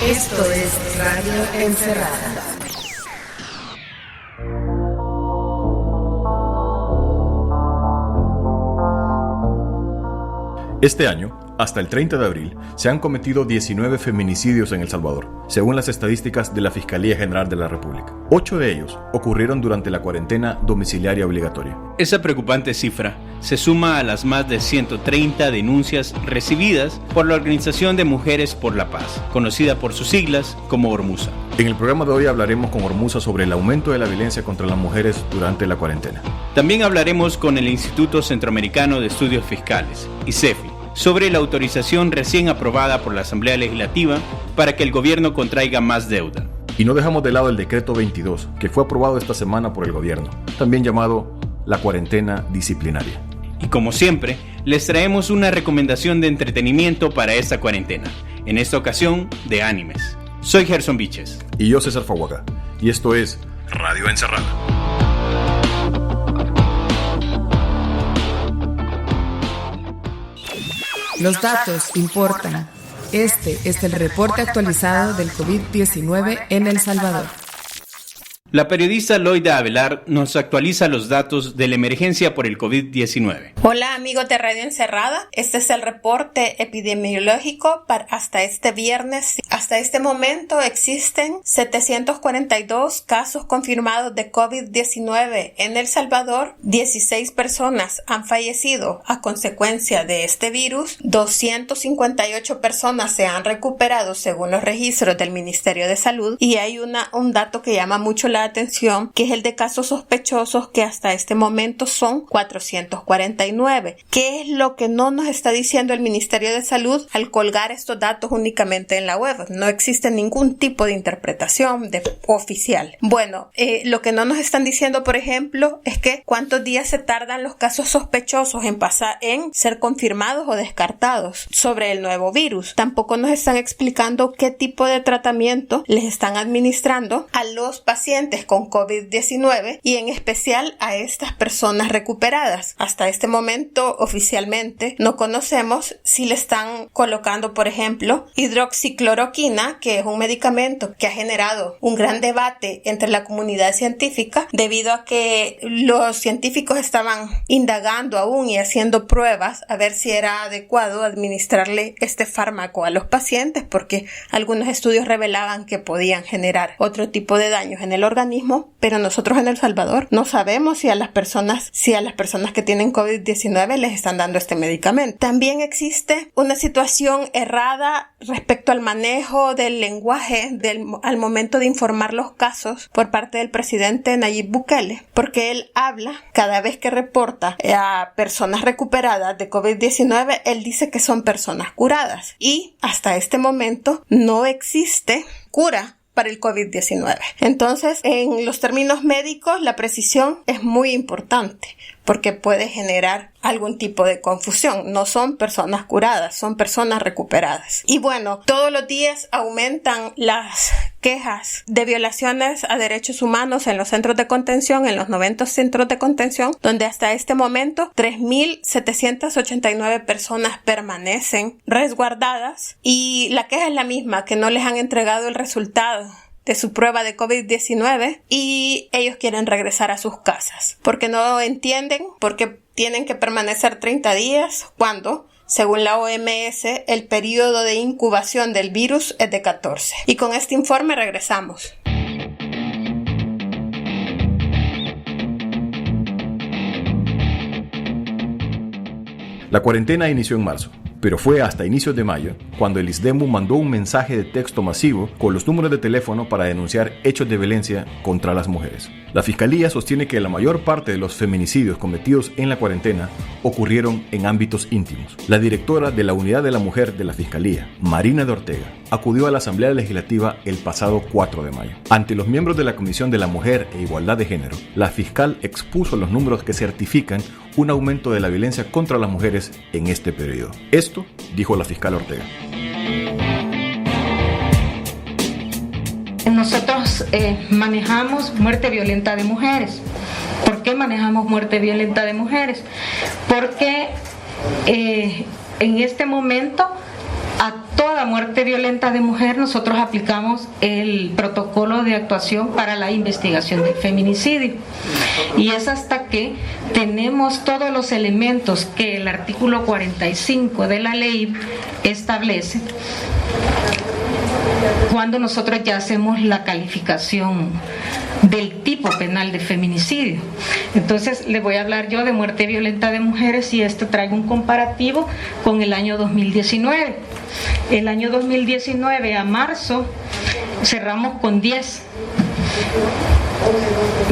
Esto es Radio Encerrada. Este año, hasta el 30 de abril, se han cometido 19 feminicidios en El Salvador, según las estadísticas de la Fiscalía General de la República. 8 de ellos ocurrieron durante la cuarentena domiciliaria obligatoria. Esa preocupante cifra se suma a las más de 130 denuncias recibidas por la Organización de Mujeres por la Paz, conocida por sus siglas como Ormusa. En el programa de hoy hablaremos con Ormusa sobre el aumento de la violencia contra las mujeres durante la cuarentena. También hablaremos con el Instituto Centroamericano de Estudios Fiscales, ICEFI, sobre la autorización recién aprobada por la Asamblea Legislativa para que el gobierno contraiga más deuda. Y no dejamos de lado el decreto 22, que fue aprobado esta semana por el gobierno, también llamado la cuarentena disciplinaria. Y como siempre, les traemos una recomendación de entretenimiento para esta cuarentena, en esta ocasión de animes. Soy Gerson Viches. Y yo César Fahuaca. Y esto es Radio Encerrada. Los datos importan. Este es el reporte actualizado del COVID-19 en El Salvador. La periodista Loida Avelar nos actualiza los datos de la emergencia por el COVID-19. Hola amigos de Radio Encerrada, este es el reporte epidemiológico para hasta este viernes. Hasta este momento existen 742 casos confirmados de COVID-19 en El Salvador. 16 personas han fallecido a consecuencia de este virus. 258 personas se han recuperado según los registros del Ministerio de Salud. Y hay un dato que llama mucho la atención, que es el de casos sospechosos, que hasta este momento son 449. ¿Qué es lo que no nos está diciendo el Ministerio de Salud al colgar estos datos únicamente en la web? No existe ningún tipo de interpretación oficial. Bueno, lo que no nos están diciendo, por ejemplo, es que cuántos días se tardan los casos sospechosos en ser confirmados o descartados sobre el nuevo virus. Tampoco nos están explicando qué tipo de tratamiento les están administrando a los pacientes con COVID-19 y en especial a estas personas recuperadas. Hasta este momento oficialmente no conocemos si le están colocando, por ejemplo, hidroxicloroquina, que es un medicamento que ha generado un gran debate entre la comunidad científica debido a que los científicos estaban indagando aún y haciendo pruebas a ver si era adecuado administrarle este fármaco a los pacientes, porque algunos estudios revelaban que podían generar otro tipo de daños en el organismo, pero nosotros en El Salvador no sabemos si a las personas que tienen COVID-19 les están dando este medicamento. También existe una situación errada respecto al manejo del lenguaje al momento de informar los casos por parte del presidente Nayib Bukele, porque él habla cada vez que reporta a personas recuperadas de COVID-19, él dice que son personas curadas y hasta este momento no existe cura para el COVID-19. Entonces, en los términos médicos, la precisión es muy importante porque puede generar algún tipo de confusión. No son personas curadas, son personas recuperadas. Y bueno, todos los días aumentan las quejas de violaciones a derechos humanos en los centros de contención, en los 90 centros de contención, donde hasta este momento 3.789 personas permanecen resguardadas y la queja es la misma, que no les han entregado el resultado de su prueba de COVID-19 y ellos quieren regresar a sus casas porque no entienden por qué tienen que permanecer 30 días cuando, según la OMS, el periodo de incubación del virus es de 14. Y con este informe regresamos. La cuarentena inició en marzo, pero fue hasta inicios de mayo cuando el ISDEMU mandó un mensaje de texto masivo con los números de teléfono para denunciar hechos de violencia contra las mujeres. La Fiscalía sostiene que la mayor parte de los feminicidios cometidos en la cuarentena ocurrieron en ámbitos íntimos. La directora de la Unidad de la Mujer de la Fiscalía, Marina de Ortega, acudió a la Asamblea Legislativa el pasado 4 de mayo. Ante los miembros de la Comisión de la Mujer e Igualdad de Género, la fiscal expuso los números que certifican un aumento de la violencia contra las mujeres en este periodo. Esto dijo la fiscal Ortega. Nosotros manejamos muerte violenta de mujeres. ¿Por qué manejamos muerte violenta de mujeres? Porque en este momento a todas toda muerte violenta de mujer, nosotros aplicamos el protocolo de actuación para la investigación del feminicidio. Y es hasta que tenemos todos los elementos que el artículo 45 de la ley establece, cuando nosotros ya hacemos la calificación del tipo penal de feminicidio. Entonces les voy a hablar yo de muerte violenta de mujeres y traigo un comparativo con el año 2019. El año 2019 a marzo cerramos con 10.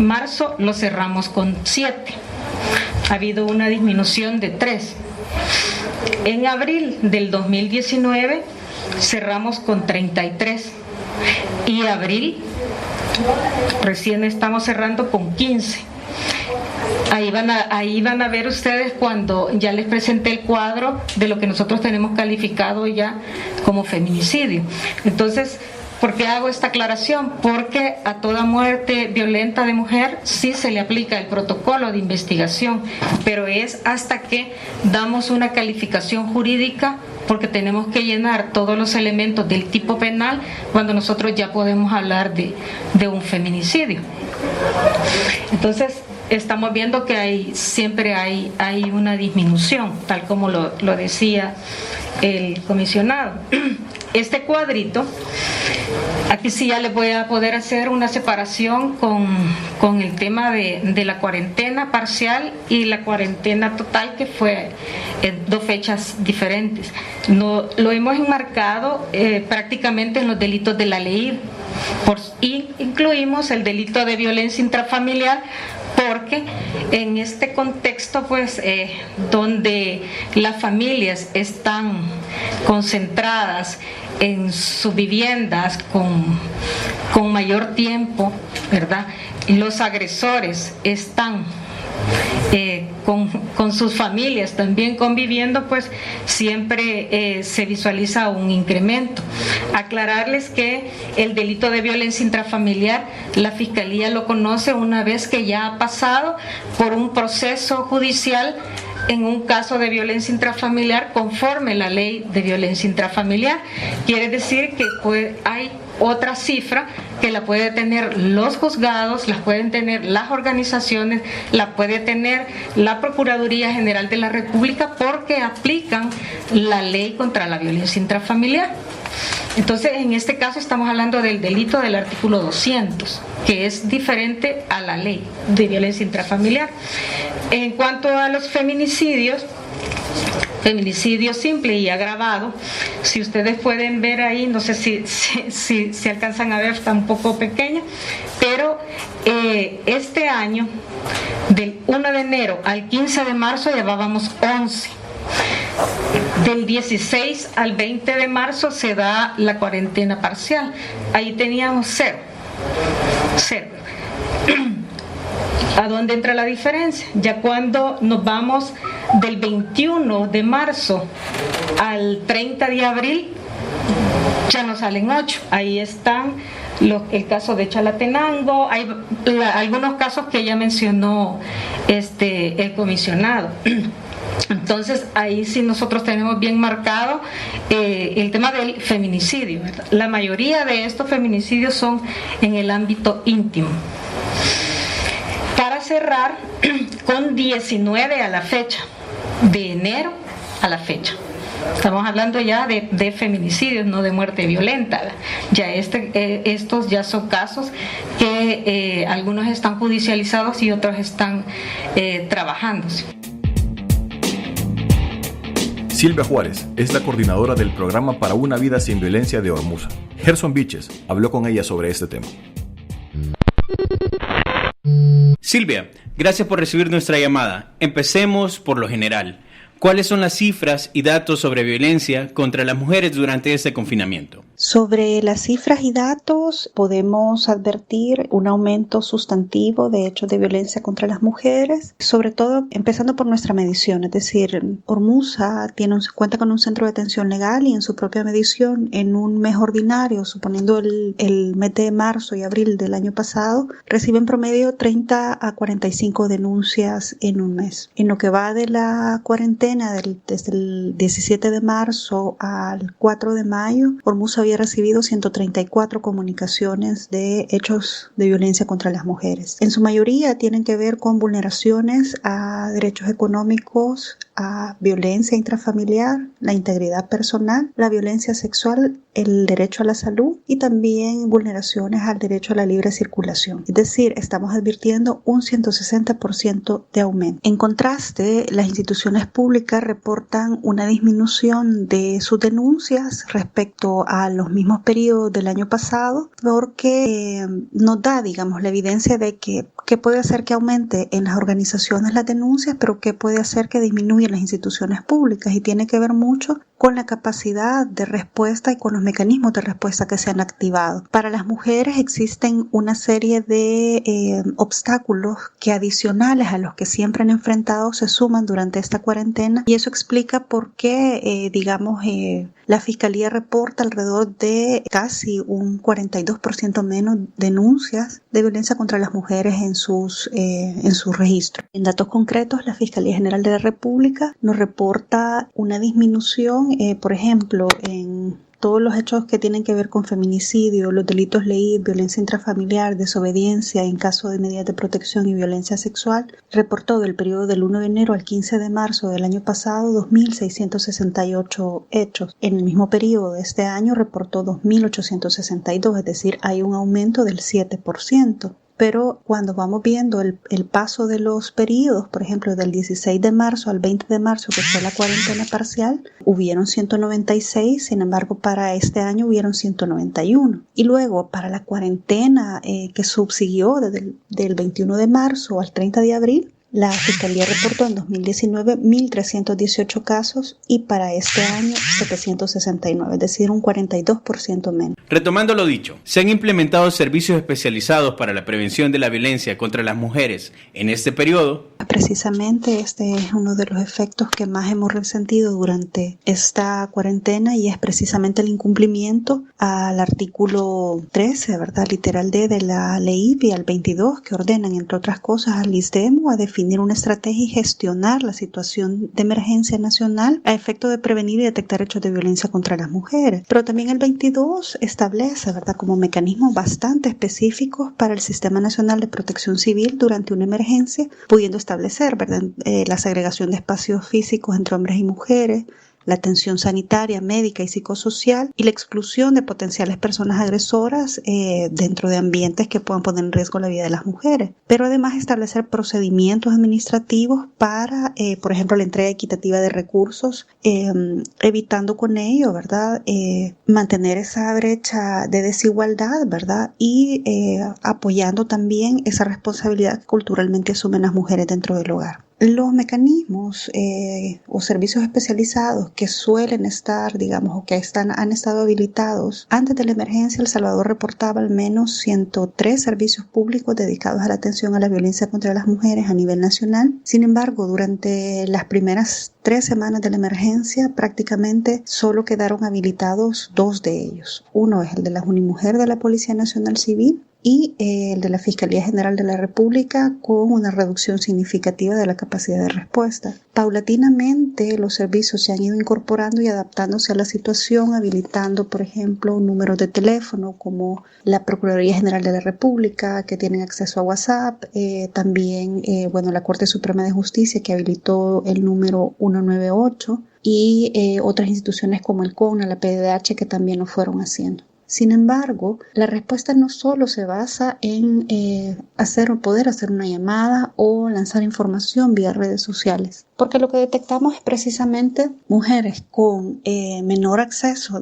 Marzo lo cerramos con 7. Ha habido una disminución de 3. En abril del 2019 cerramos con 33 y abril recién estamos cerrando con 15. Ahí van a ver ustedes cuando ya les presenté el cuadro de lo que nosotros tenemos calificado ya como feminicidio. Entonces, ¿por qué hago esta aclaración? Porque a toda muerte violenta de mujer sí se le aplica el protocolo de investigación, pero es hasta que damos una calificación jurídica, porque tenemos que llenar todos los elementos del tipo penal cuando nosotros ya podemos hablar de un feminicidio. Entonces, estamos viendo que siempre hay una disminución, tal como lo decía el comisionado. Este cuadrito, aquí sí ya les voy a poder hacer una separación con el tema de la cuarentena parcial y la cuarentena total, que fue en 2 fechas diferentes. Lo hemos enmarcado prácticamente en los delitos de la ley y incluimos el delito de violencia intrafamiliar, porque en este contexto, pues, donde las familias están concentradas en sus viviendas con mayor tiempo, ¿verdad? Los agresores están con sus familias también conviviendo, pues siempre se visualiza un incremento. Aclararles que el delito de violencia intrafamiliar, la Fiscalía lo conoce una vez que ya ha pasado por un proceso judicial en un caso de violencia intrafamiliar conforme la ley de violencia intrafamiliar. Quiere decir que hay otra cifra que la puede tener los juzgados, las pueden tener las organizaciones, la puede tener la Procuraduría General de la República, porque aplican la ley contra la violencia intrafamiliar. Entonces, en este caso estamos hablando del delito del artículo 200, que es diferente a la ley de violencia intrafamiliar. En cuanto a los feminicidios, feminicidio simple y agravado, si ustedes pueden ver ahí, no sé si alcanzan a ver, está un poco pequeña, pero este año, del 1 de enero al 15 de marzo, llevábamos 11. Del 16 al 20 de marzo se da la cuarentena parcial. Ahí teníamos 0. ¿A dónde entra la diferencia? Ya cuando nos vamos del 21 de marzo al 30 de abril, ya nos salen 8. Ahí están el caso de Chalatenango, hay algunos casos que ya mencionó el comisionado. Entonces ahí sí nosotros tenemos bien marcado el tema del feminicidio, ¿verdad? La mayoría de estos feminicidios son en el ámbito íntimo. Para cerrar, con 19 a la fecha, de enero a la fecha. Estamos hablando ya de feminicidios, no de muerte violenta. Ya estos ya son casos que algunos están judicializados y otros están trabajándose. Silvia Juárez es la coordinadora del programa para una vida sin violencia de Ormuza. Gerson Viches habló con ella sobre este tema. Silvia, gracias por recibir nuestra llamada. Empecemos por lo general. ¿Cuáles son las cifras y datos sobre violencia contra las mujeres durante este confinamiento? Sobre las cifras y datos, podemos advertir un aumento sustantivo de hechos de violencia contra las mujeres, sobre todo empezando por nuestra medición, es decir, Ormuza cuenta con un centro de detención legal y en su propia medición, en un mes ordinario, suponiendo el mes de marzo y abril del año pasado, reciben promedio 30 a 45 denuncias en un mes. En lo que va de la cuarentena, cuarentena desde el 17 de marzo al 4 de mayo, Hormuz había recibido 134 comunicaciones de hechos de violencia contra las mujeres. En su mayoría tienen que ver con vulneraciones a derechos económicos, a violencia intrafamiliar, la integridad personal, la violencia sexual, el derecho a la salud y también vulneraciones al derecho a la libre circulación. Es decir, estamos advirtiendo un 160% de aumento. En contraste, las instituciones públicas reportan una disminución de sus denuncias respecto a los mismos periodos del año pasado, porque nos da, la evidencia de que puede hacer que aumente en las organizaciones las denuncias, pero que puede hacer que disminuya en las instituciones públicas, y tiene que ver mucho con la capacidad de respuesta y con los mecanismos de respuesta que se han activado. Para las mujeres existen una serie de obstáculos que, adicionales a los que siempre han enfrentado, se suman durante esta cuarentena, y eso explica por qué, la Fiscalía reporta alrededor de casi un 42% menos denuncias de violencia contra las mujeres en sus registros. En datos concretos, la Fiscalía General de la República nos reporta una disminución, por ejemplo, en todos los hechos que tienen que ver con feminicidio, los delitos ley, violencia intrafamiliar, desobediencia en caso de medidas de protección y violencia sexual. Reportó del periodo del 1 de enero al 15 de marzo del año pasado 2.668 hechos. En el mismo periodo de este año reportó 2.862, es decir, hay un aumento del 7%. Pero cuando vamos viendo el paso de los periodos, por ejemplo, del 16 de marzo al 20 de marzo, que fue la cuarentena parcial, hubieron 196, sin embargo, para este año hubieron 191. Y luego, para la cuarentena que subsiguió desde el 21 de marzo al 30 de abril, la Fiscalía reportó en 2019 1.318 casos y para este año 769, es decir, un 42% menos. Retomando lo dicho, ¿se han implementado servicios especializados para la prevención de la violencia contra las mujeres en este periodo? Precisamente este es uno de los efectos que más hemos resentido durante esta cuarentena, y es precisamente el incumplimiento al artículo 13, ¿verdad? Literal D de la ley y al 22, que ordenan, entre otras cosas, al ISDEMU a definir una estrategia y gestionar la situación de emergencia nacional a efecto de prevenir y detectar hechos de violencia contra las mujeres. Pero también el 22 establece, ¿verdad?, como mecanismos bastante específicos para el Sistema Nacional de Protección Civil durante una emergencia, pudiendo establecer, ¿verdad?, la segregación de espacios físicos entre hombres y mujeres, la atención sanitaria, médica y psicosocial, y la exclusión de potenciales personas agresoras dentro de ambientes que puedan poner en riesgo la vida de las mujeres. Pero además establecer procedimientos administrativos para, por ejemplo, la entrega equitativa de recursos, evitando con ello, ¿verdad?, mantener esa brecha de desigualdad, ¿verdad?, y apoyando también esa responsabilidad que culturalmente asumen las mujeres dentro del hogar. Los mecanismos o servicios especializados que suelen estar, o que han estado habilitados antes de la emergencia, El Salvador reportaba al menos 103 servicios públicos dedicados a la atención a la violencia contra las mujeres a nivel nacional. Sin embargo, durante las primeras 3 semanas de la emergencia, prácticamente solo quedaron habilitados 2 de ellos. Uno es el de la Unimujer de la Policía Nacional Civil y el de la Fiscalía General de la República, con una reducción significativa de la capacidad de respuesta. Paulatinamente, los servicios se han ido incorporando y adaptándose a la situación, habilitando, por ejemplo, números de teléfono como la Procuraduría General de la República, que tienen acceso a WhatsApp, también la Corte Suprema de Justicia, que habilitó el número 198, y otras instituciones como el CONA, la PDH, que también lo fueron haciendo. Sin embargo, la respuesta no solo se basa en poder hacer una llamada o lanzar información vía redes sociales, porque lo que detectamos es precisamente mujeres con menor acceso,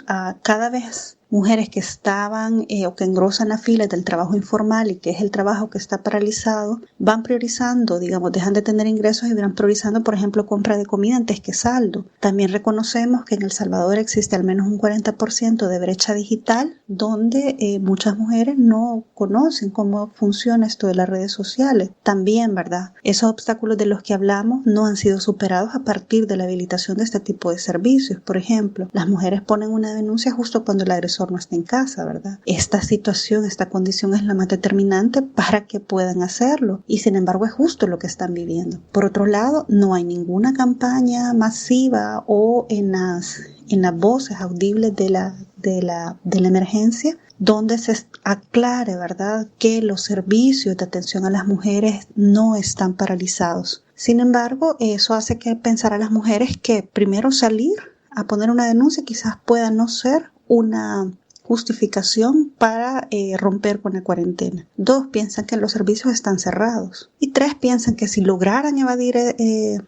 a cada vez mujeres que estaban o que engrosan la fila del trabajo informal, y que es el trabajo que está paralizado, van priorizando, dejan de tener ingresos y van priorizando, por ejemplo, compra de comida antes que saldo. También reconocemos que en El Salvador existe al menos un 40% de brecha digital, donde muchas mujeres no conocen cómo funciona esto de las redes sociales. También, ¿verdad?, esos obstáculos de los que hablamos reclamos no han sido superados a partir de la habilitación de este tipo de servicios. Por ejemplo, las mujeres ponen una denuncia justo cuando el agresor no está en casa, ¿verdad? Esta situación, esta condición es la más determinante para que puedan hacerlo y sin embargo es justo lo que están viviendo. Por otro lado, no hay ninguna campaña masiva o en las voces audibles de la emergencia donde se aclare, ¿verdad?, que los servicios de atención a las mujeres no están paralizados. Sin embargo, eso hace que pensar a las mujeres que primero salir a poner una denuncia quizás pueda no ser una justificación para romper con la cuarentena. 2, piensan que los servicios están cerrados. Y 3, piensan que si lograran evadir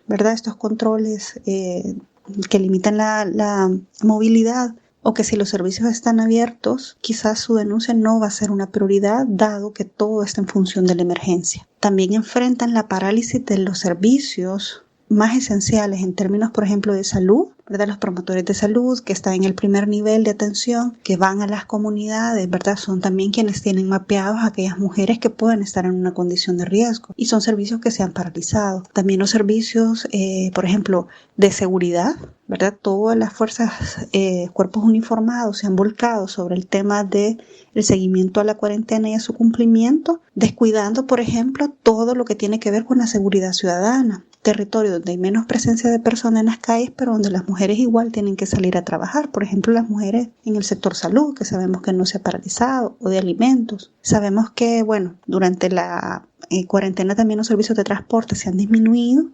¿verdad?, estos controles que limitan la movilidad, o que si los servicios están abiertos, quizás su denuncia no va a ser una prioridad, dado que todo está en función de la emergencia. También enfrentan la parálisis de los servicios más esenciales en términos, por ejemplo, de salud, ¿verdad? Los promotores de salud que están en el primer nivel de atención, que van a las comunidades, ¿verdad? Son también quienes tienen mapeados a aquellas mujeres que pueden estar en una condición de riesgo y son servicios que se han paralizado. También los servicios, por ejemplo, de seguridad, ¿verdad? Todas las fuerzas, cuerpos uniformados se han volcado sobre el tema de el seguimiento a la cuarentena y a su cumplimiento, descuidando, por ejemplo, todo lo que tiene que ver con la seguridad ciudadana. Territorio donde hay menos presencia de personas en las calles, pero donde las mujeres igual tienen que salir a trabajar. Por ejemplo, las mujeres en el sector salud, que sabemos que no se ha paralizado, o de alimentos. Sabemos que, durante la cuarentena también los servicios de transporte se han disminuido.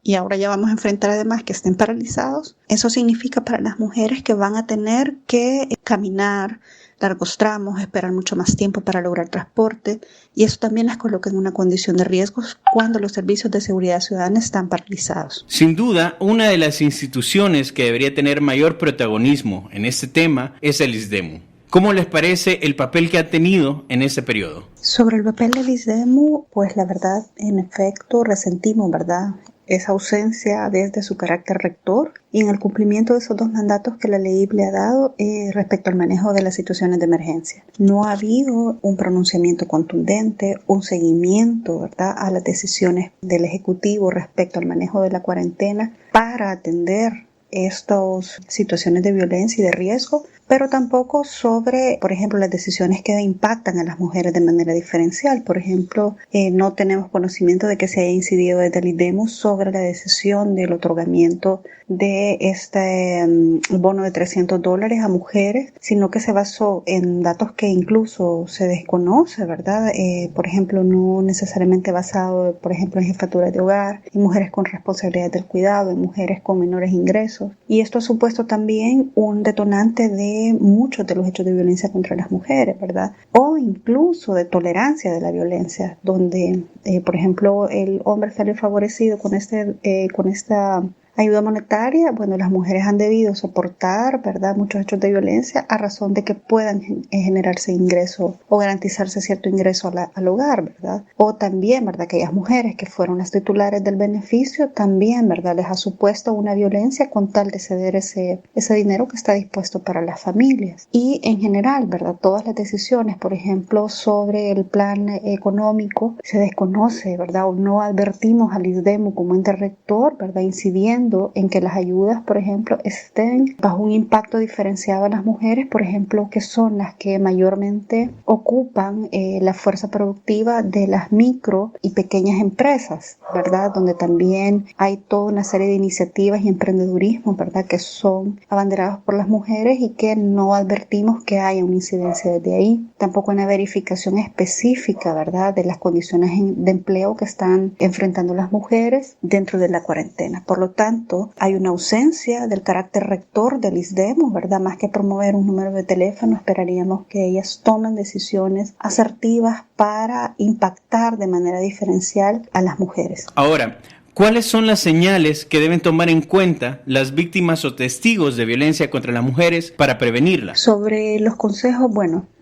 Y ahora ya vamos a enfrentar además que estén paralizados. Eso significa para las mujeres que van a tener que caminar largos tramos, esperar mucho más tiempo para lograr transporte, y eso también las coloca en una condición de riesgos cuando los servicios de seguridad ciudadana están paralizados. Sin duda, una de las instituciones que debería tener mayor protagonismo en este tema es el ISDEMU. ¿Cómo les parece el papel que ha tenido en ese periodo? Sobre el papel del ISDEMU, pues la verdad, en efecto, resentimos, ¿verdad?, esa ausencia desde su carácter rector y en el cumplimiento de esos 2 mandatos que la ley le ha dado respecto al manejo de las situaciones de emergencia. No ha habido un pronunciamiento contundente, un seguimiento, ¿verdad?, a las decisiones del Ejecutivo respecto al manejo de la cuarentena para atender estas situaciones de violencia y de riesgo, pero tampoco sobre, por ejemplo, las decisiones que impactan a las mujeres de manera diferencial. Por ejemplo, no tenemos conocimiento de que se haya incidido desde el ISDEMU sobre la decisión del otorgamiento de este bono de $300 a mujeres, sino que se basó en datos que incluso se desconoce, ¿verdad? Por ejemplo, no necesariamente basado, por ejemplo, en jefaturas de hogar, en mujeres con responsabilidad del cuidado, en mujeres con menores ingresos. Y esto ha supuesto también un detonante de muchos de los hechos de violencia contra las mujeres, ¿verdad? O incluso de tolerancia de la violencia, donde, por ejemplo, el hombre sale favorecido con esta ayuda monetaria. Las mujeres han debido soportar, ¿verdad?, muchos hechos de violencia a razón de que puedan generarse ingresos o garantizarse cierto ingreso al hogar, ¿verdad? O también, ¿verdad?, aquellas mujeres que fueron las titulares del beneficio también, ¿verdad?, les ha supuesto una violencia con tal de ceder ese dinero que está dispuesto para las familias. Y en general, ¿verdad?, todas las decisiones, por ejemplo, sobre el plan económico se desconoce, ¿verdad?, o no advertimos al ISDEMU como ente rector, ¿verdad?, incidiendo en que las ayudas, por ejemplo, estén bajo un impacto diferenciado a las mujeres, por ejemplo, que son las que mayormente ocupan la fuerza productiva de las micro y pequeñas empresas, ¿verdad?, donde también hay toda una serie de iniciativas y emprendedurismo, ¿verdad?, que son abanderados por las mujeres y que no advertimos que haya una incidencia desde ahí. Tampoco una verificación específica, ¿verdad?, de las condiciones de empleo que están enfrentando las mujeres dentro de la cuarentena. Por lo tanto, hay una ausencia del carácter rector del ISDEMU, ¿verdad? Más que promover un número de teléfono, esperaríamos que ellas tomen decisiones asertivas para impactar de manera diferencial a las mujeres. Ahora, ¿cuáles son las señales que deben tomar en cuenta las víctimas o testigos de violencia contra las mujeres para prevenirla? Sobre los consejos,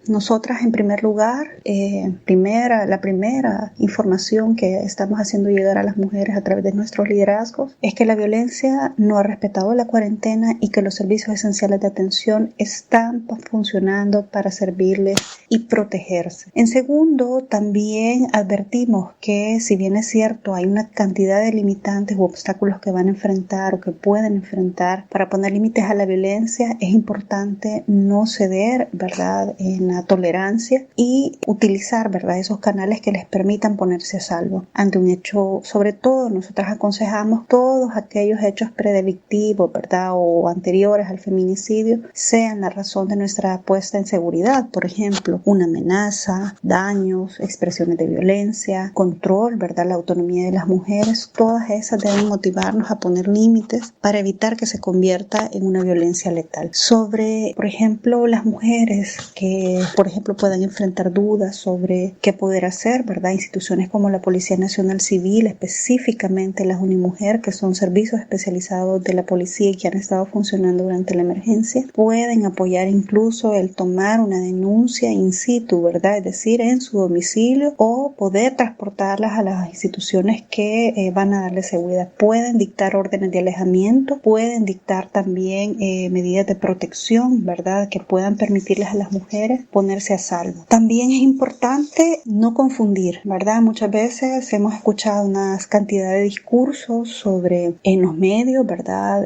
Nosotras, en primer lugar, la primera información que estamos haciendo llegar a las mujeres a través de nuestros liderazgos es que la violencia no ha respetado la cuarentena y que los servicios esenciales de atención están funcionando para servirles y protegerse. En segundo, también advertimos que, si bien es cierto, hay una cantidad de limitantes u obstáculos que van a enfrentar o que pueden enfrentar para poner límites a la violencia, es importante no ceder, ¿verdad?, en la tolerancia y utilizar, ¿verdad?, esos canales que les permitan ponerse a salvo ante un hecho. Sobre todo, nosotras aconsejamos todos aquellos hechos predelictivos, ¿verdad?, o anteriores al feminicidio, sean la razón de nuestra puesta en seguridad. Por ejemplo, una amenaza, daños, expresiones de violencia, control, ¿verdad?, la autonomía de las mujeres, todas esas deben motivarnos a poner límites para evitar que se convierta en una violencia letal. Sobre, por ejemplo, las mujeres que, por ejemplo, puedan enfrentar dudas sobre qué poder hacer, ¿verdad? Instituciones como la Policía Nacional Civil, específicamente las Unimujer, que son servicios especializados de la policía y que han estado funcionando durante la emergencia, pueden apoyar incluso el tomar una denuncia in situ, ¿verdad?, es decir, en su domicilio, o poder transportarlas a las instituciones que van a darle seguridad. Pueden dictar órdenes de alejamiento, pueden dictar también medidas de protección, ¿verdad?, que puedan permitirles a las mujeres ponerse a salvo. También es importante no confundir, ¿verdad? Muchas veces hemos escuchado una cantidad de discursos sobre en los medios, ¿verdad?,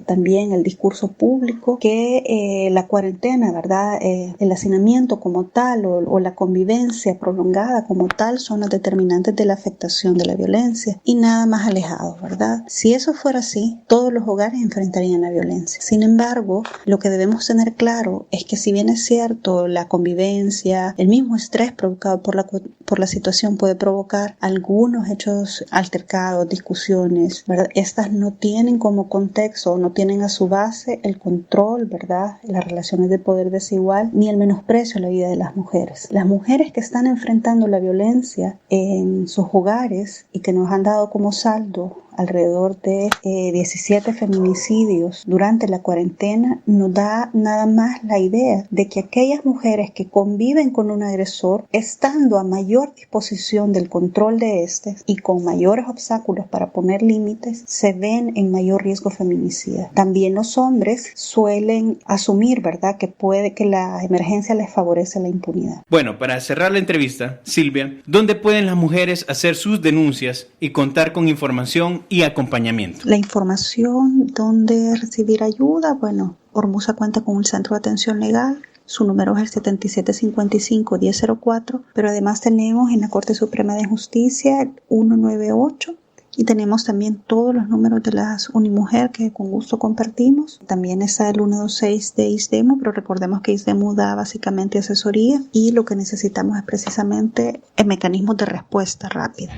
también el discurso público, que la cuarentena, ¿verdad?, el hacinamiento como tal o la convivencia prolongada como tal son los determinantes de la afectación de la violencia, y nada más alejado, ¿verdad? Si eso fuera así, todos los hogares enfrentarían la violencia. Sin embargo, lo que debemos tener claro es que, si bien es cierto, la convivencia, el mismo estrés provocado por la situación puede provocar algunos hechos altercados, discusiones, ¿verdad? Estas no tienen como contexto, no tienen a su base el control, ¿verdad?, las relaciones de poder desigual, ni el menosprecio a la vida de las mujeres. Las mujeres que están enfrentando la violencia en sus hogares y que nos han dado como saldo alrededor de 17 feminicidios durante la cuarentena, nos da nada más la idea de que aquellas mujeres que conviven con un agresor, estando a mayor disposición del control de este y con mayores obstáculos para poner límites, se ven en mayor riesgo feminicida. También los hombres suelen asumir, ¿verdad?, que puede que la emergencia les favorece la impunidad. Bueno, para cerrar la entrevista, Silvia, ¿dónde pueden las mujeres hacer sus denuncias y contar con información y acompañamiento? La información, dónde recibir ayuda, bueno, Ormuza cuenta con un centro de atención legal. Su número es el 7755-1004, pero además tenemos en la Corte Suprema de Justicia el 198, y tenemos también todos los números de las Unimujer que con gusto compartimos. También está el 126 de ISDEMU, pero recordemos que ISDEMU da básicamente asesoría, y lo que necesitamos es precisamente mecanismos de respuesta rápida.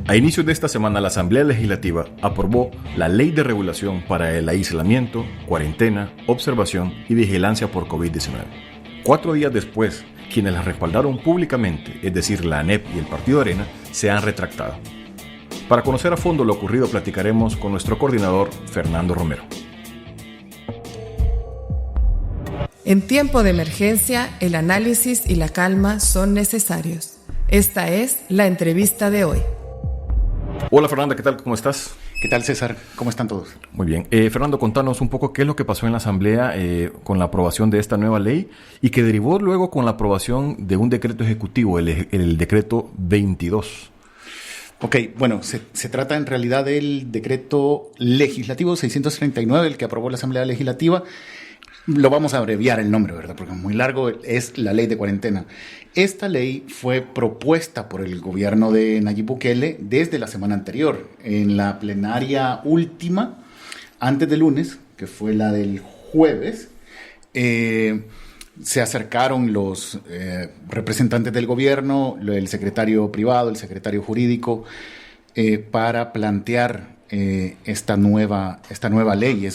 A inicios de esta semana, la Asamblea Legislativa aprobó la Ley de Regulación para el Aislamiento, Cuarentena, Observación y Vigilancia por COVID-19. 4 días después, quienes la respaldaron públicamente, es decir, la ANEP y el Partido Arena, se han retractado. Para conocer a fondo lo ocurrido, platicaremos con nuestro coordinador, Fernando Romero. En tiempo de emergencia, el análisis y la calma son necesarios. Esta es la entrevista de hoy. Hola Fernanda, ¿qué tal? ¿Cómo estás? ¿Qué tal, César? ¿Cómo están todos? Muy bien. Fernando, contanos un poco qué es lo que pasó en la Asamblea con la aprobación de esta nueva ley y que derivó luego con la aprobación de un decreto ejecutivo, el decreto 22. Ok, bueno, se trata en realidad del decreto legislativo 639, el que aprobó la Asamblea Legislativa. Lo vamos a abreviar el nombre, ¿verdad? Porque es muy largo, es la ley de cuarentena. Esta ley fue propuesta por el gobierno de Nayib Bukele desde la semana anterior. En la plenaria última, antes del lunes, que fue la del jueves, se acercaron los representantes del gobierno, el secretario privado, el secretario jurídico, para plantear esta nueva ley.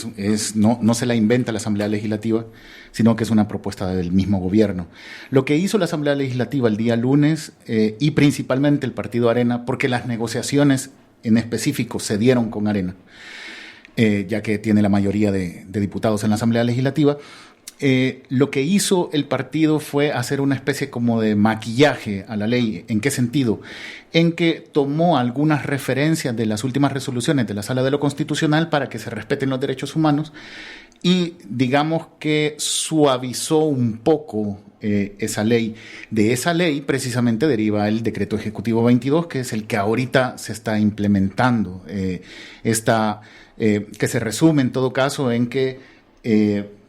No se la inventa la Asamblea Legislativa, sino que es una propuesta del mismo gobierno. Lo que hizo la Asamblea Legislativa el día lunes, y principalmente el Partido Arena, porque las negociaciones en específico se dieron con Arena, ya que tiene la mayoría de diputados en la Asamblea Legislativa. Lo que hizo el partido fue hacer una especie como de maquillaje a la ley. ¿En qué sentido? En que tomó algunas referencias de las últimas resoluciones de la Sala de lo Constitucional para que se respeten los derechos humanos y digamos que suavizó un poco esa ley. De esa ley precisamente deriva el Decreto Ejecutivo 22, que es el que ahorita se está implementando. Que se resume en todo caso en que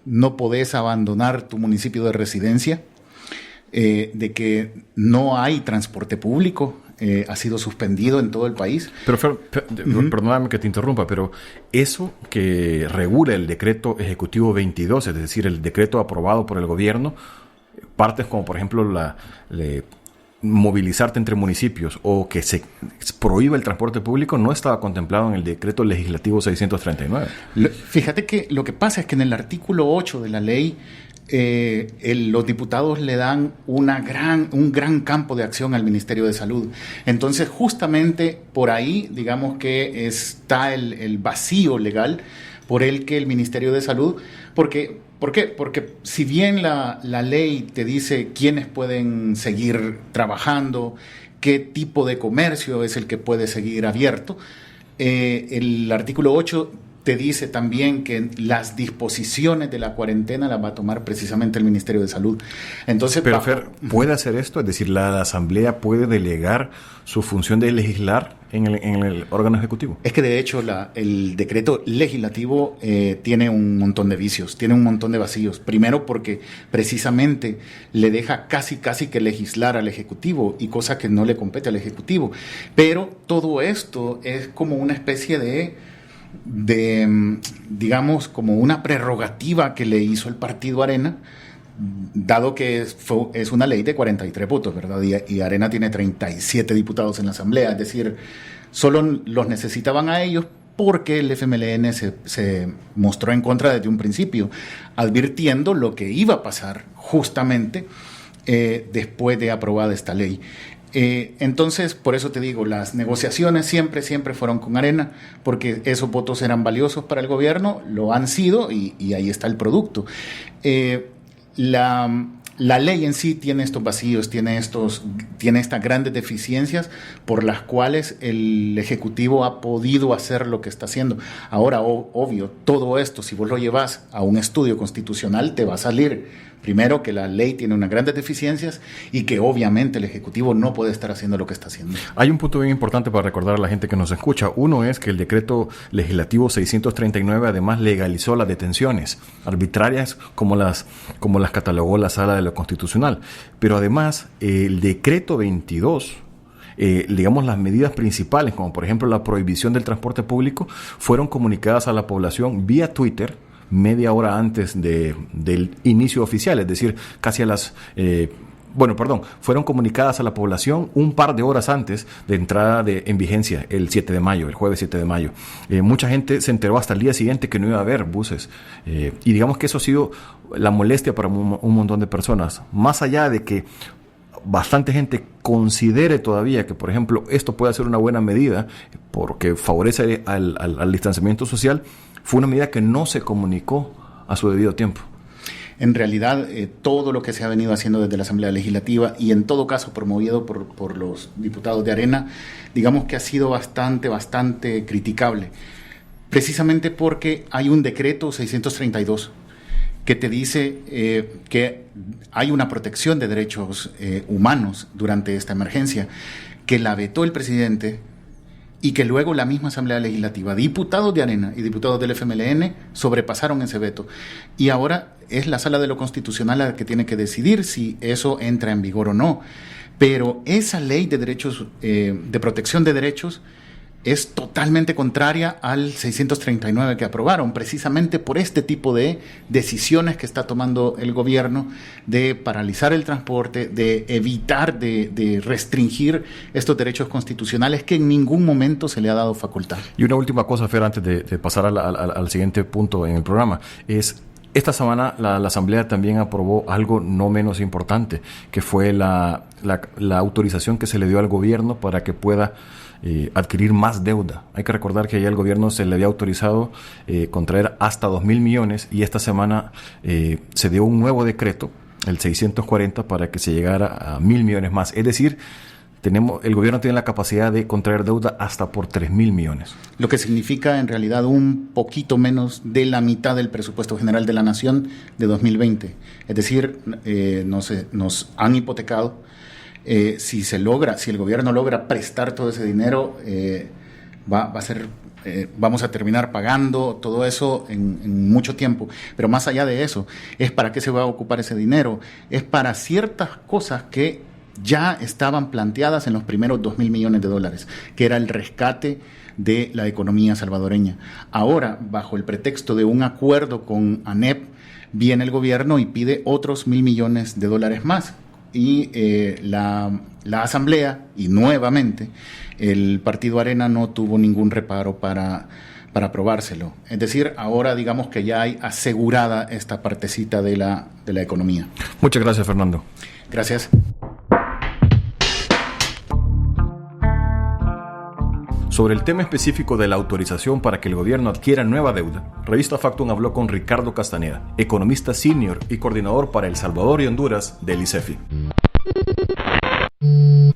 no podés abandonar tu municipio de residencia, de que no hay transporte público, ha sido suspendido en todo el país. Pero perdóname que te interrumpa, pero eso que regula el decreto ejecutivo 22, es decir, el decreto aprobado por el gobierno, partes como por ejemplo movilizarte entre municipios o que se prohíba el transporte público no estaba contemplado en el decreto legislativo 639. Fíjate que lo que pasa es que en el artículo 8 de la ley los diputados le dan un gran campo de acción al Ministerio de Salud. Entonces justamente por ahí digamos que está el vacío legal por el que el Ministerio de Salud, ¿por qué? Porque si bien la ley te dice quiénes pueden seguir trabajando, qué tipo de comercio es el que puede seguir abierto, el artículo 8 te dice también que las disposiciones de la cuarentena las va a tomar precisamente el Ministerio de Salud. Entonces, pero Fer, ¿puede hacer esto? Es decir, ¿la Asamblea puede delegar su función de legislar en el órgano ejecutivo? Es que de hecho el decreto legislativo tiene un montón de vicios, tiene un montón de vacíos. Primero porque precisamente le deja casi que legislar al Ejecutivo y cosa que no le compete al Ejecutivo. Pero todo esto es como una especie de digamos, como una prerrogativa que le hizo el partido Arena, dado que es una ley de 43 votos, ¿verdad? Y Arena tiene 37 diputados en la Asamblea, es decir, solo los necesitaban a ellos porque el FMLN se mostró en contra desde un principio, advirtiendo lo que iba a pasar justamente después de aprobada esta ley. Entonces, por eso te digo, las negociaciones siempre fueron con Arena, porque esos votos eran valiosos para el gobierno, lo han sido y ahí está el producto. La ley en sí tiene estos vacíos, tiene estas grandes deficiencias por las cuales el Ejecutivo ha podido hacer lo que está haciendo. Ahora, obvio, todo esto, si vos lo llevas a un estudio constitucional, te va a salir primero que la ley tiene unas grandes deficiencias y que obviamente el Ejecutivo no puede estar haciendo lo que está haciendo. Hay un punto bien importante para recordar a la gente que nos escucha. Uno es que el decreto legislativo 639 además legalizó las detenciones arbitrarias como las catalogó la Sala de lo Constitucional. Pero además el decreto 22... digamos, las medidas principales, como por ejemplo la prohibición del transporte público, fueron comunicadas a la población vía Twitter media hora antes del inicio oficial, es decir, casi a las... fueron comunicadas a la población un par de horas antes de entrada en vigencia, el jueves 7 de mayo. Mucha gente se enteró hasta el día siguiente que no iba a haber buses. Y digamos que eso ha sido la molestia para un montón de personas. Más allá de que bastante gente considere todavía que, por ejemplo, esto puede ser una buena medida porque favorece al distanciamiento social, fue una medida que no se comunicó a su debido tiempo. En realidad, todo lo que se ha venido haciendo desde la Asamblea Legislativa y en todo caso promovido por los diputados de Arena, digamos que ha sido bastante criticable, precisamente porque hay un decreto 632 que te dice que hay una protección de derechos humanos durante esta emergencia, que la vetó el presidente y que luego la misma Asamblea Legislativa, diputados de Arena y diputados del FMLN, sobrepasaron ese veto. Y ahora es la Sala de lo Constitucional la que tiene que decidir si eso entra en vigor o no. Pero esa ley de derechos, de protección de derechos, es totalmente contraria al 639 que aprobaron, precisamente por este tipo de decisiones que está tomando el gobierno de paralizar el transporte, de evitar, de restringir estos derechos constitucionales que en ningún momento se le ha dado facultad. Y una última cosa, Fer, antes de pasar al siguiente punto en el programa, es... Esta semana la Asamblea también aprobó algo no menos importante, que fue la autorización que se le dio al gobierno para que pueda adquirir más deuda. Hay que recordar que ya el gobierno se le había autorizado contraer hasta 2.000 millones y esta semana se dio un nuevo decreto, el 640, para que se llegara a 1.000 millones más. Es decir, el gobierno tiene la capacidad de contraer deuda hasta por 3.000 millones. Lo que significa en realidad un poquito menos de la mitad del presupuesto general de la Nación de 2020. Es decir, nos han hipotecado. Si el gobierno logra prestar todo ese dinero, vamos a terminar pagando todo eso en mucho tiempo. Pero más allá de eso, es para qué se va a ocupar ese dinero. Es para ciertas cosas que ya estaban planteadas en los primeros 2.000 millones de dólares, que era el rescate de la economía salvadoreña. Ahora, bajo el pretexto de un acuerdo con ANEP, viene el gobierno y pide otros 1.000 millones de dólares más. Y la Asamblea, y nuevamente, el Partido Arena no tuvo ningún reparo para aprobárselo. Es decir, ahora digamos que ya hay asegurada esta partecita de la economía. Muchas gracias, Fernando. Gracias. Sobre el tema específico de la autorización para que el gobierno adquiera nueva deuda, Revista Factum habló con Ricardo Castaneda, economista senior y coordinador para El Salvador y Honduras del ICEFI.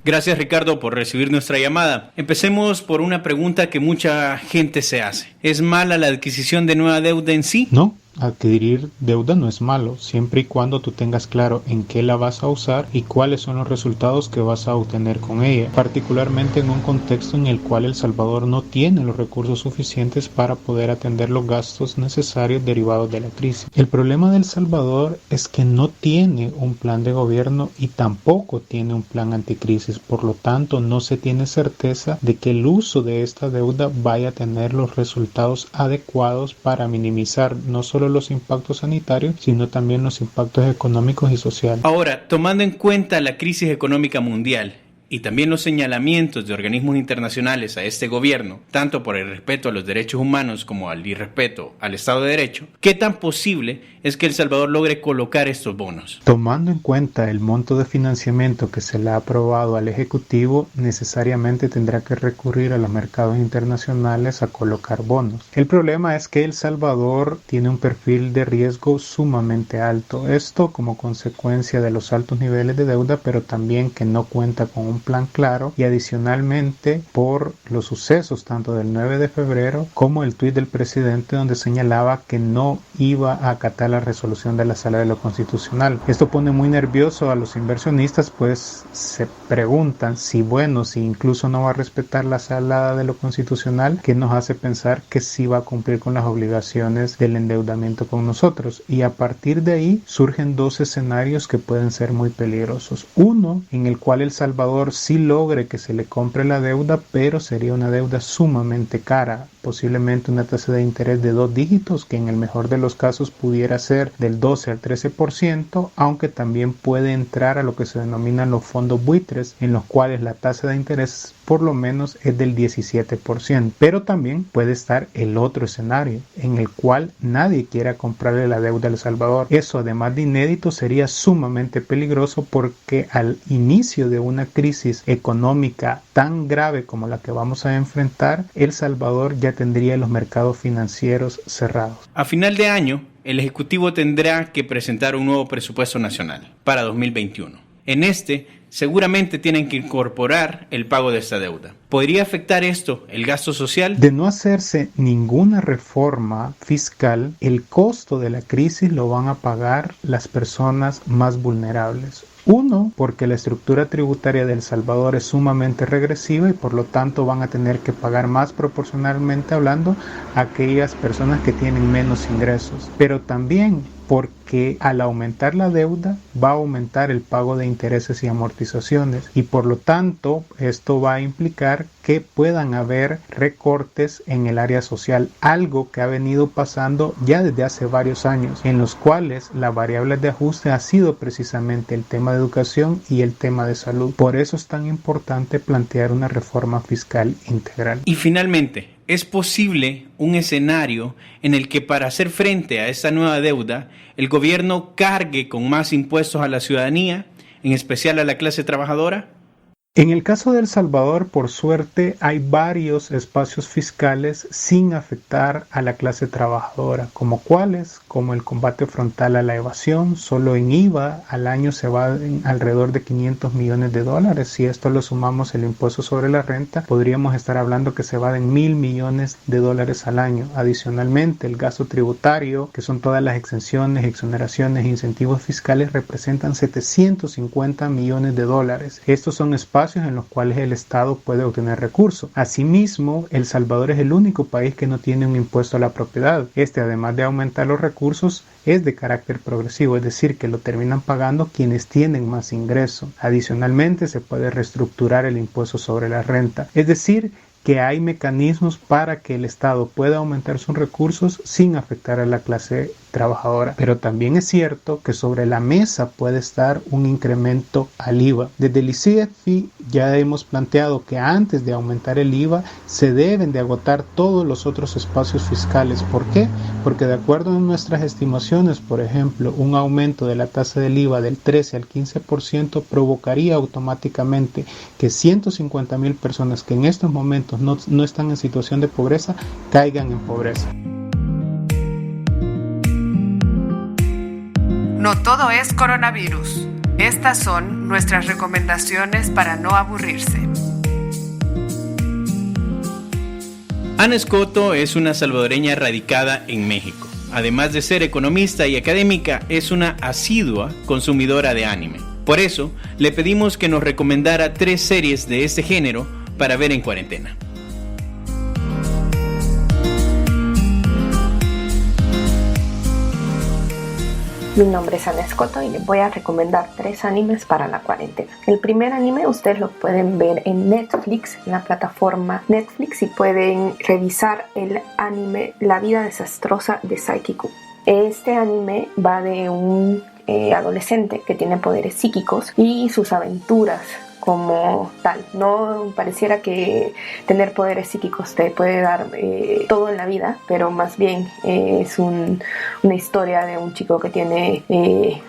Gracias, Ricardo, por recibir nuestra llamada. Empecemos por una pregunta que mucha gente se hace. ¿Es mala la adquisición de nueva deuda en sí? No. Adquirir deuda no es malo, siempre y cuando tú tengas claro en qué la vas a usar y cuáles son los resultados que vas a obtener con ella, particularmente en un contexto en el cual El Salvador no tiene los recursos suficientes para poder atender los gastos necesarios derivados de la crisis. El problema de El Salvador es que no tiene un plan de gobierno y tampoco tiene un plan anticrisis, por lo tanto no se tiene certeza de que el uso de esta deuda vaya a tener los resultados adecuados para minimizar no solo los impactos sanitarios, sino también los impactos económicos y sociales. Ahora, tomando en cuenta la crisis económica mundial y también los señalamientos de organismos internacionales a este gobierno, tanto por el respeto a los derechos humanos como al irrespeto al Estado de Derecho, ¿qué tan posible es que El Salvador logre colocar estos bonos? Tomando en cuenta el monto de financiamiento que se le ha aprobado al Ejecutivo, necesariamente tendrá que recurrir a los mercados internacionales a colocar bonos. El problema es que El Salvador tiene un perfil de riesgo sumamente alto, esto como consecuencia de los altos niveles de deuda, pero también que no cuenta con un plan claro y adicionalmente por los sucesos tanto del 9 de febrero como el tuit del presidente donde señalaba que no iba a acatar la resolución de la Sala de lo Constitucional. Esto pone muy nervioso a los inversionistas, pues se preguntan si incluso no va a respetar la Sala de lo Constitucional, que nos hace pensar que sí va a cumplir con las obligaciones del endeudamiento con nosotros. Y a partir de ahí surgen dos escenarios que pueden ser muy peligrosos. Uno, en el cual El Salvador sí logre que se le compre la deuda, pero sería una deuda sumamente cara, posiblemente una tasa de interés de 2 dígitos, que en el mejor de los casos pudiera ser del 12 al 13%, aunque también puede entrar a lo que se denominan los fondos buitres, en los cuales la tasa de interés por lo menos es del 17%. Pero también puede estar el otro escenario, en el cual nadie quiera comprarle la deuda a El Salvador. Eso, además de inédito, sería sumamente peligroso porque al inicio de una crisis económica tan grave como la que vamos a enfrentar, El Salvador ya tendría los mercados financieros cerrados. A final de año, el Ejecutivo tendrá que presentar un nuevo presupuesto nacional para 2021. En seguramente tienen que incorporar el pago de esta deuda. ¿Podría afectar esto el gasto social? De no hacerse ninguna reforma fiscal, el costo de la crisis lo van a pagar las personas más vulnerables. Uno, porque la estructura tributaria de El Salvador es sumamente regresiva y por lo tanto van a tener que pagar más proporcionalmente hablando a aquellas personas que tienen menos ingresos. Pero también porque al aumentar la deuda va a aumentar el pago de intereses y amortizaciones y por lo tanto esto va a implicar que puedan haber recortes en el área social, algo que ha venido pasando ya desde hace varios años, en los cuales la variable de ajuste ha sido precisamente el tema de educación y el tema de salud. Por eso es tan importante plantear una reforma fiscal integral. Y finalmente, ¿es posible un escenario en el que para hacer frente a esta nueva deuda, el gobierno cargue con más impuestos a la ciudadanía, en especial a la clase trabajadora? En el caso de El Salvador, por suerte, hay varios espacios fiscales sin afectar a la clase trabajadora, como cuáles, como el combate frontal a la evasión. Solo en IVA al año se va alrededor de $500 millones. Si esto lo sumamos el impuesto sobre la renta, podríamos estar hablando que se va en $1.000 millones al año. Adicionalmente, el gasto tributario, que son todas las exenciones, exoneraciones e incentivos fiscales, representan $750 millones. Estos son espacios en los cuales el Estado puede obtener recursos. Asimismo, El Salvador es el único país que no tiene un impuesto a la propiedad. Además de aumentar los recursos, es de carácter progresivo, es decir, que lo terminan pagando quienes tienen más ingreso. Adicionalmente, se puede reestructurar el impuesto sobre la renta, es decir, que hay mecanismos para que el Estado pueda aumentar sus recursos sin afectar a la clase trabajadora. Pero también es cierto que sobre la mesa puede estar un incremento al IVA. Desde el ICFI ya hemos planteado que antes de aumentar el IVA se deben de agotar todos los otros espacios fiscales. ¿Por qué? Porque de acuerdo a nuestras estimaciones, por ejemplo, un aumento de la tasa del IVA del 13 al 15% provocaría automáticamente que 150,000 personas que en estos momentos no están en situación de pobreza caigan en pobreza. No todo es coronavirus. Estas son nuestras recomendaciones para no aburrirse. Ana Escoto es una salvadoreña radicada en México. Además de ser economista y académica, es una asidua consumidora de anime. Por eso, le pedimos que nos recomendara 3 series de este género para ver en cuarentena. Mi nombre es Ana Escoto y les voy a recomendar 3 animes para la cuarentena. El primer anime ustedes lo pueden ver en Netflix, en la plataforma Netflix, y pueden revisar el anime La vida desastrosa de Saiki-kun. Este anime va de un adolescente que tiene poderes psíquicos y sus aventuras como tal. No pareciera que tener poderes psíquicos te puede dar todo en la vida, pero más bien es una historia de un chico que tiene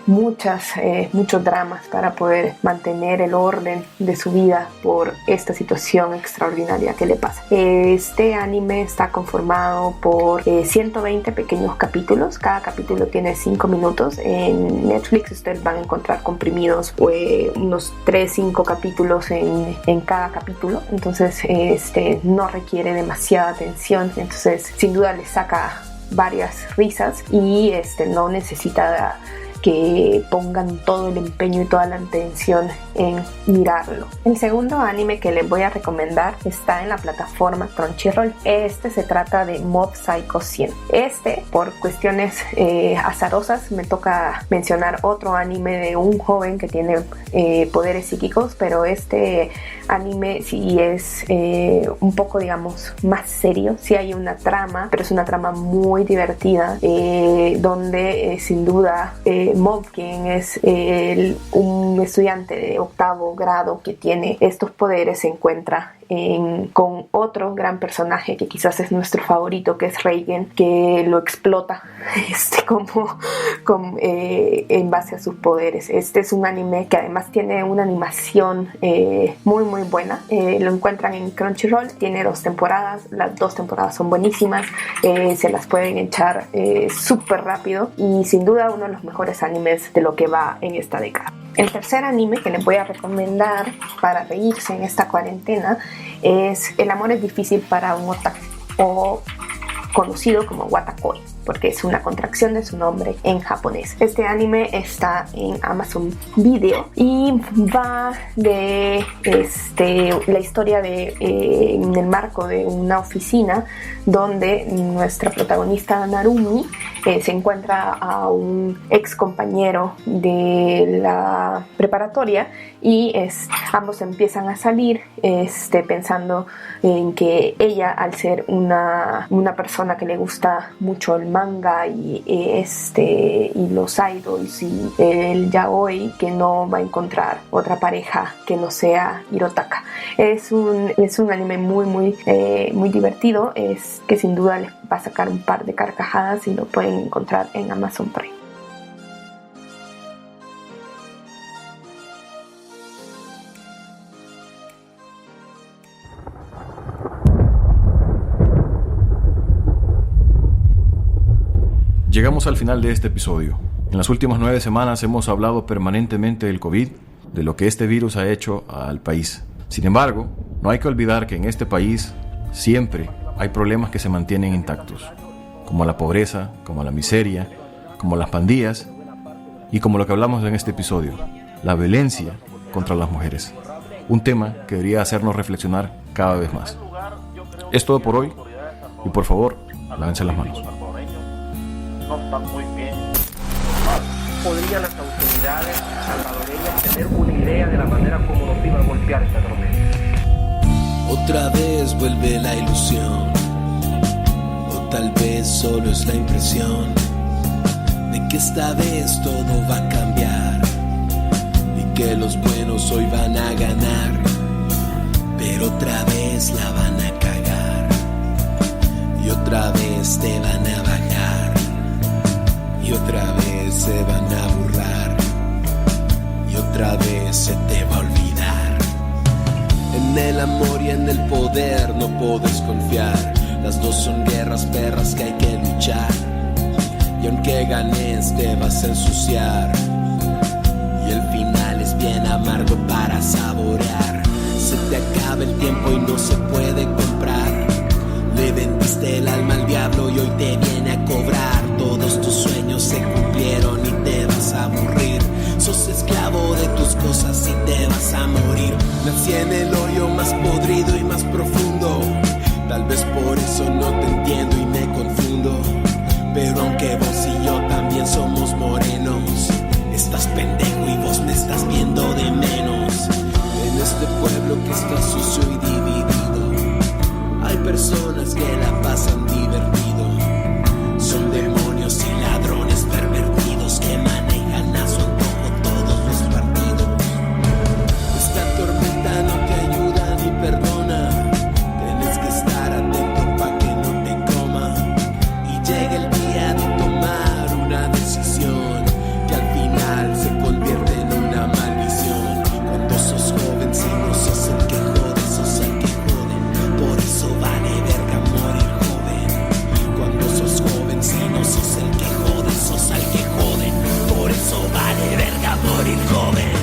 muchos dramas para poder mantener el orden de su vida por esta situación extraordinaria que le pasa. Este anime está conformado por 120 pequeños capítulos. Cada capítulo tiene 5 minutos. En Netflix ustedes van a encontrar comprimidos unos 3-5 capítulos en cada capítulo, entonces no requiere demasiada atención, entonces sin duda le saca varias risas y no necesita que pongan todo el empeño y toda la atención en mirarlo. El segundo anime que les voy a recomendar está en la plataforma Crunchyroll. Se trata de Mob Psycho 100. Por cuestiones azarosas, me toca mencionar otro anime de un joven que tiene poderes psíquicos, pero este anime sí es un poco, digamos, más serio. Sí hay una trama, pero es una trama muy divertida, donde sin duda Mob, quien es un estudiante de 8º grado que tiene estos poderes, se encuentra con otro gran personaje que quizás es nuestro favorito, que es Reigen, que lo explota en base a sus poderes. Este es un anime que además tiene una animación muy muy buena. Lo encuentran en Crunchyroll, tiene 2 temporadas, las 2 temporadas son buenísimas, se las pueden echar súper rápido y sin duda uno de los mejores animes de lo que va en esta década. El tercer anime que les voy a recomendar para reírse en esta cuarentena es El amor es difícil para un otaku, o conocido como Watakoi, porque es una contracción de su nombre en japonés. Este anime está en Amazon Video y va de la historia en el marco de una oficina donde nuestra protagonista Narumi se encuentra a un ex compañero de la preparatoria y ambos empiezan a salir pensando en que ella, al ser una persona que le gusta mucho el manga y los idols y el yaoi, que no va a encontrar otra pareja que no sea Hirotaka. Es un anime muy muy divertido, que sin duda les va a sacar un par de carcajadas y lo pueden encontrar en Amazon Prime. Llegamos al final de este episodio. En las últimas 9 semanas hemos hablado permanentemente del COVID, de lo que este virus ha hecho al país. Sin embargo, no hay que olvidar que en este país siempre hay problemas que se mantienen intactos, como la pobreza, como la miseria, como las pandillas y como lo que hablamos en este episodio, la violencia contra las mujeres. Un tema que debería hacernos reflexionar cada vez más. Es todo por hoy y por favor, lávense las manos. No están muy bien. ¿Podrían las autoridades salvadoreñas tener una idea de la manera como nos iba a golpear esta tormenta? Otra vez vuelve la ilusión, o tal vez solo es la impresión de que esta vez todo va a cambiar y que los buenos hoy van a ganar, pero otra vez la van a cagar y otra vez te van a bajar y otra vez se van a burlar y otra vez se te va a olvidar. En el amor y en el poder no puedes confiar, las dos son guerras perras que hay que luchar, y aunque ganes te vas a ensuciar y el final es bien amargo para saborear. Se te acaba el tiempo y no se puede comprar, le vendiste el alma al diablo y hoy te viene a cobrar. Todos tus sueños se cumplieron y te vas a aburrir, sos esclavo de tus cosas y te vas a morir. Nací en el hoyo más podrido y más profundo, tal vez por eso no te entiendo y me confundo, pero aunque vos y yo también somos morenos, estás pendejo y vos me estás viendo de menos. En este pueblo que está sucio y dividido, hay personas que la pasan divertido, son demonios y ladrones pervertidos que manejan a su antojo todos los partidos. Esta tormenta no te ayuda ni perdona, tienes que estar atento pa' que no te coma y llegue el día de tomar una decisión que al final se convierte en una maldición. Cuando sos joven, si no sos el que jode, sos el que jode, por eso vale verga morir joven. Cuando sos joven, si no sos el que jode, sos el que jode, por eso vale verga morir joven.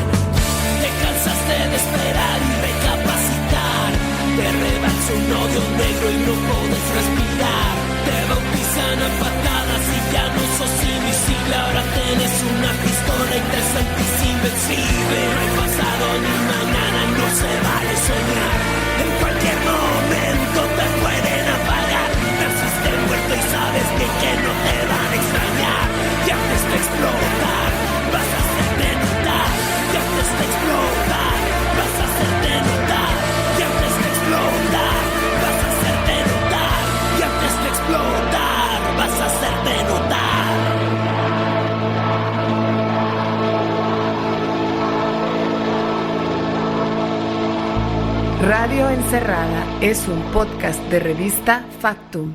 Te cansaste de esperar y recapacitar, te rebalsa un odio negro y no puedes respirar, te bautizan a patadas y ya no sos invisible, ahora tenés una pistola y te sentís invencible. No hay pasado ni mañana, no se vale soñar, en cualquier momento te pueden apagar. Naciste muerto y sabes que no te van a extrañar, y antes de explotar vas a hacerte notar, y antes de explotar vas a hacerte notar, y antes de explotar vas a hacerte notar, y antes de explotar vas a hacerte notar. Radio Encerrada es un podcast de revista Factum.